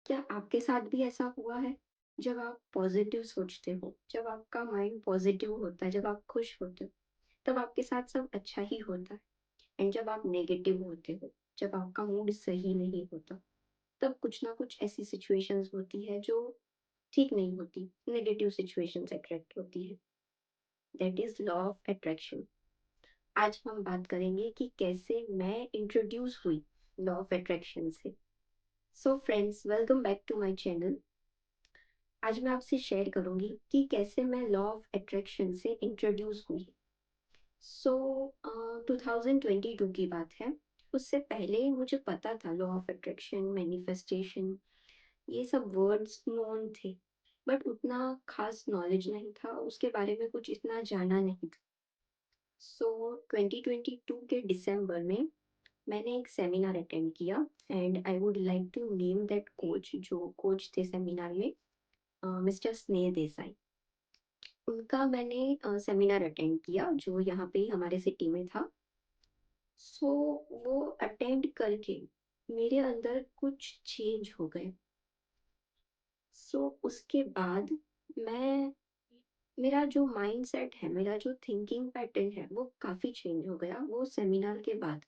क्या आपके साथ भी ऐसा हुआ है? जब आप पॉज़िटिव सोचते हो, जब आपका माइंड पॉज़िटिव होता है, जब आप खुश होते हो, तब आपके साथ सब अच्छा ही होता है। एंड जब आप नेगेटिव होते हो, जब आपका मूड सही नहीं होता, तब कुछ ना कुछ ऐसी सिचुएशंस होती है जो ठीक नहीं होती, नेगेटिव सिचुएशंस अट्रैक्ट होती है। That is law of attraction. आज हम बात करेंगे कि कैसे मैं इंट्रोड्यूस हुई लॉ ऑफ अट्रैक्शन से। So friends, welcome back to my channel. आज मैं आपसे शेयर करूंगी कि कैसे मैं लॉ ऑफ अट्रैक्शन से इंट्रोड्यूस हुई। सो 2022 की बात है। उससे पहले मुझे पता था लॉ ऑफ अट्रैक्शन, मैनिफेस्टेशन, ये सब वर्ड्स नोन थे, बट उतना खास नॉलेज नहीं था, उसके बारे में कुछ इतना जाना नहीं था। सो 2022 के दिसंबर में मैंने एक सेमिनार अटेंड किया and I would like to name that coach. जो कोच थे सेमिनार में, मिस्टर स्नेह देसाई। उनका मैंने सेमिनार अटेंड किया जो यहाँ पे ही हमारे सिटी में था। सो वो अटेंड करके मेरे अंदर कुछ चेंज हो गए। सो उसके बाद मैं मेरा जो माइंडसेट है, मेरा जो थिंकिंग पैटर्न है, वो काफ़ी चेंज हो गया वो सेमिनार के बाद।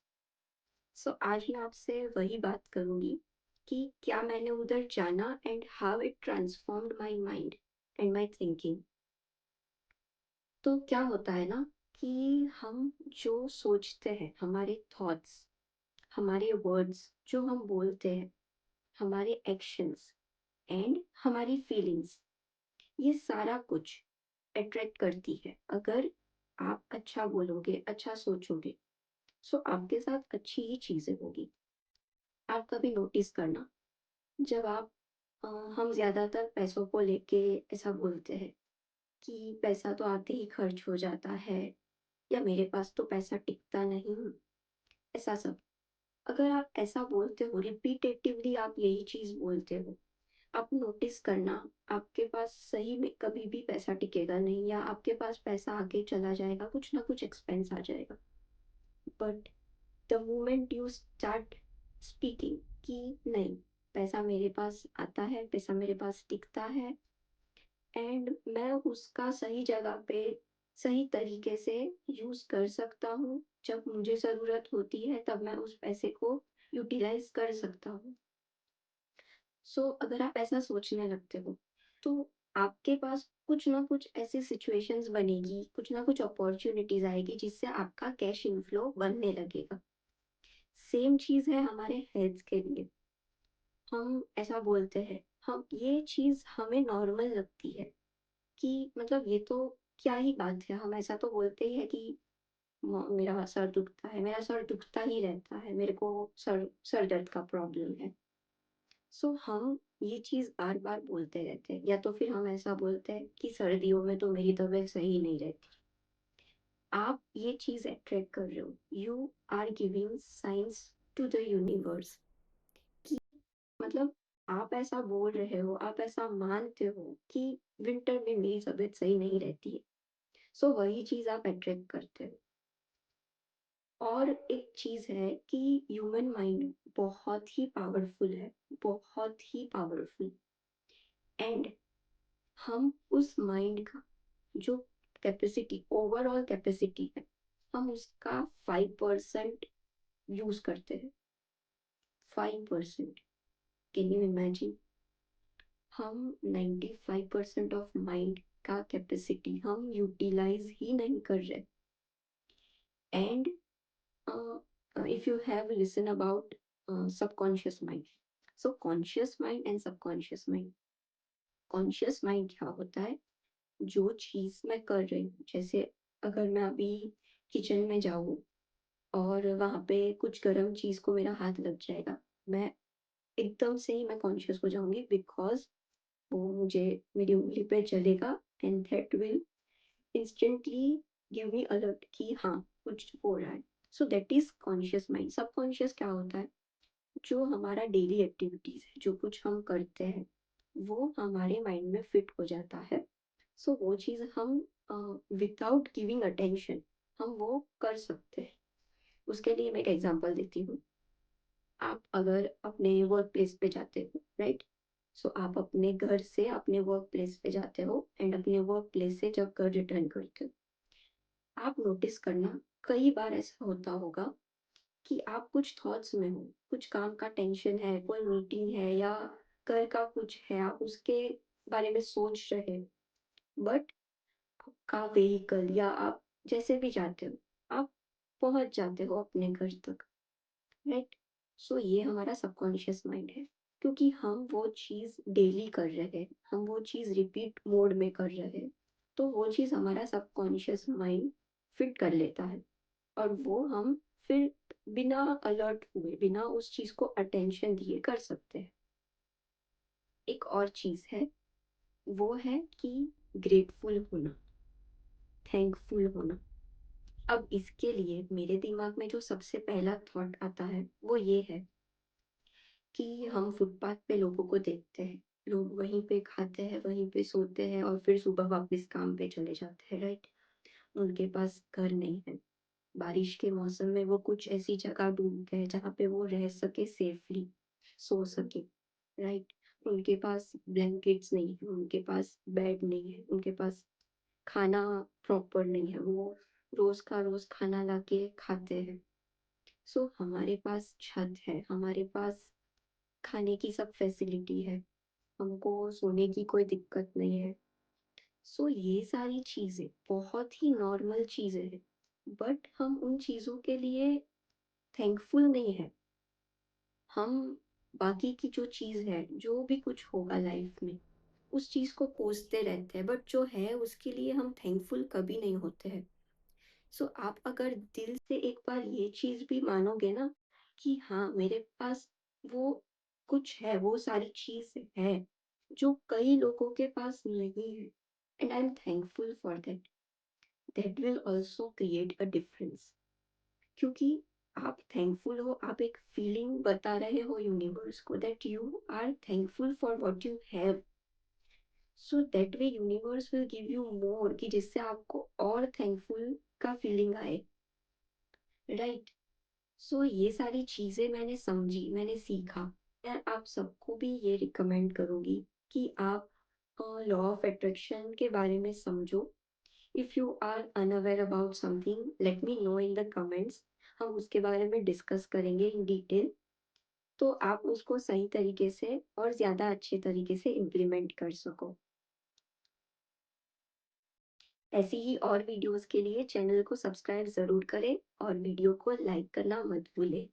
सो आज मैं आपसे वही बात करूँगी कि क्या मैंने उधर जाना and how it transformed my mind and my thinking. तो क्या होता है ना कि हम जो सोचते हैं, हमारे थॉट्स, हमारे वर्ड्स जो हम बोलते हैं, हमारे एक्शंस एंड हमारी फीलिंग्स, ये सारा कुछ अट्रैक्ट करती है। अगर आप अच्छा बोलोगे, अच्छा सोचोगे, सो आपके साथ अच्छी ही चीज़ें होगी। आप कभी नोटिस करना, जब आप हम ज़्यादातर पैसों को लेके ऐसा बोलते हैं कि पैसा तो आते ही खर्च हो जाता है, या मेरे पास तो पैसा टिकता नहीं, ऐसा सब। अगर आप ऐसा बोलते हो, रिपीटेटिवली आप यही चीज़ बोलते हो, आप नोटिस करना, आपके पास सही में कभी भी पैसा टिकेगा नहीं, या आपके पास पैसा आगे चला जाएगा, कुछ ना कुछ एक्सपेंस आ जाएगा। But the moment you start speaking कि नहीं, पैसा मेरे पास आता है, पैसा मेरे पास टिकता है, एंड मैं उसका सही जगह पे सही तरीके से यूज़ कर सकता हूँ। जब मुझे ज़रूरत होती है तब मैं उस पैसे को यूटिलाइज़ कर सकता हूँ। सो अगर आप ऐसा सोचने लगते हो, तो आपके पास कुछ ना कुछ ऐसी सिचुएशंस बनेगी, कुछ ना कुछ अपॉर्च्युनिटीज़ आएगी जिससे आपका कैश इनफ्लो बनने लगेगा। सेम चीज़ है हमारे हेल्थ के लिए। हम ऐसा बोलते हैं, हम ये चीज़ हमें नॉर्मल लगती है कि मतलब ये तो क्या ही बात है, हम ऐसा तो बोलते ही है कि मेरा सर दुखता है, मेरा सर दुखता ही रहता है, मेरे को सर सर दर्द का प्रॉब्लम है। सो हम ये चीज़ बार बार बोलते रहते हैं, या तो फिर हम ऐसा बोलते हैं कि सर्दियों में तो मेरी तबीयत सही नहीं रहती। आप ये चीज़ अट्रैक्ट कर रहे हो, you are giving signs to the universe कि मतलब आप ऐसा बोल रहे हो, आप ऐसा मानते हो कि विंटर में मेरी तबीयत सही नहीं रहती है। सो वही चीज़ आप अट्रैक्ट करते हो। और एक चीज़ है कि ह्यूमन माइंड बहुत ही पावरफुल है, बहुत ही पावरफुल। एंड हम उस माइंड का जो कैपेसिटी, ओवरऑल कैपेसिटी है, हम उसका 5% यूज़ करते हैं। 5%। Can you imagine? हम 95% ऑफ माइंड का कैपेसिटी हम यूटिलाइज ही नहीं कर रहे। And if you have listen about subconscious mind, so conscious mind and subconscious mind, conscious mind क्या होता है? जो चीज़ मैं कर रही हूँ, जैसे अगर मैं अभी किचन में जाऊँ और वहाँ पे कुछ गर्म चीज़ को मेरा हाथ लग जाएगा, मैं एकदम से ही मैं कॉन्शियस हो जाऊँगी, बिकॉज़ वो मुझे मेरी उँगली पे जलेगा and that will instantly give me alert कि हाँ, कुछ हो रहा है। So that is conscious mind. Subconscious क्या होता है? जो हमारा डेली एक्टिविटीज़ है, जो कुछ हम करते हैं, वो हमारे माइंड में फिट हो जाता है। सो वो चीज़ हम विदाउट गिविंग अटेंशन हम वो कर सकते हैं। उसके लिए मैं एक एग्ज़ाम्पल देती हूँ। आप अगर अपने वर्क प्लेस पे जाते हो, राइट? सो आप अपने घर से अपने वर्क प्लेस पे जाते हो एंड अपने वर्क प्लेस से जब घर रिटर्न करते हो, आप नोटिस करना कई बार ऐसा होता होगा कि आप कुछ थॉट्स में हो, कुछ काम का टेंशन है, कोई मीटिंग है या घर का कुछ है, आप उसके बारे में सोच रहे हो, बट आपका व्हीकल या आप जैसे भी जाते हो, आप पहुंच जाते हो अपने घर तक, राइट? सो ये हमारा सबकॉन्शियस माइंड है, क्योंकि हम वो चीज़ डेली कर रहे हैं, हम वो चीज़ रिपीट मोड में कर रहे हैं, तो वो चीज़ हमारा सबकॉन्शियस माइंड फिट कर लेता है और वो हम फिर बिना अलर्ट हुए, बिना उस चीज़ को अटेंशन दिए कर सकते हैं। एक और चीज़ है, वो है कि ग्रेटफुल होना, थैंकफुल होना। अब इसके लिए मेरे दिमाग में जो सबसे पहला थॉट आता है, वो ये है कि हम फुटपाथ पे लोगों को देखते हैं। लोग वहीं पे खाते हैं, वहीं पे सोते हैं और फिर सुबह वापस काम पे चले जाते हैं, राइट? उनके पास घर नहीं है। बारिश के मौसम में वो कुछ ऐसी जगह ढूँढते हैं जहाँ पे वो रह सके सेफली, सो सके, राइट? उनके पास ब्लैंकेट्स नहीं है, उनके पास बेड नहीं है, उनके पास खाना प्रॉपर नहीं है, वो रोज़ का रोज़ खाना लाके खाते हैं। सो हमारे पास छत है, हमारे पास खाने की सब फैसिलिटी है, हमको सोने की कोई दिक्कत नहीं है। सो ये सारी चीज़ें बहुत ही नॉर्मल चीज़ें हैं, बट हम उन चीज़ों के लिए थैंकफुल नहीं है। हम बाकी की जो चीज़ है, जो भी कुछ होगा लाइफ में, उस चीज़ को कोसते रहते हैं, बट जो है उसके लिए हम थैंकफुल कभी नहीं होते हैं। सो आप अगर दिल से एक बार ये चीज़ भी मानोगे ना कि हाँ, मेरे पास वो कुछ है, वो सारी चीज़ है, जो कई लोगों के पास नहीं है, and I am thankful for that, that will also create a difference. क्योंकि आप थैंकफुल हो, आप एक फीलिंग बता रहे हो यूनिवर्स को that you are thankful for what you have. So that way universe will give you more, कि जिससे आपको और थैंकफुल का फीलिंग आए, राइट? सो ये सारी चीज़ें मैंने समझी, मैंने सीखा। मैं आप सबको भी ये रिकमेंड करूँगी कि आप लॉ ऑफ अट्रैक्शन के बारे में समझो। If you are unaware about something, let me know in the comments. हम उसके बारे में डिस्कस करेंगे इन डिटेल, तो आप उसको सही तरीके से और ज़्यादा अच्छे तरीके से इम्प्लीमेंट कर सको। ऐसी ही और वीडियोज़ के लिए चैनल को सब्सक्राइब ज़रूर करें और वीडियो को लाइक करना मत भूलें।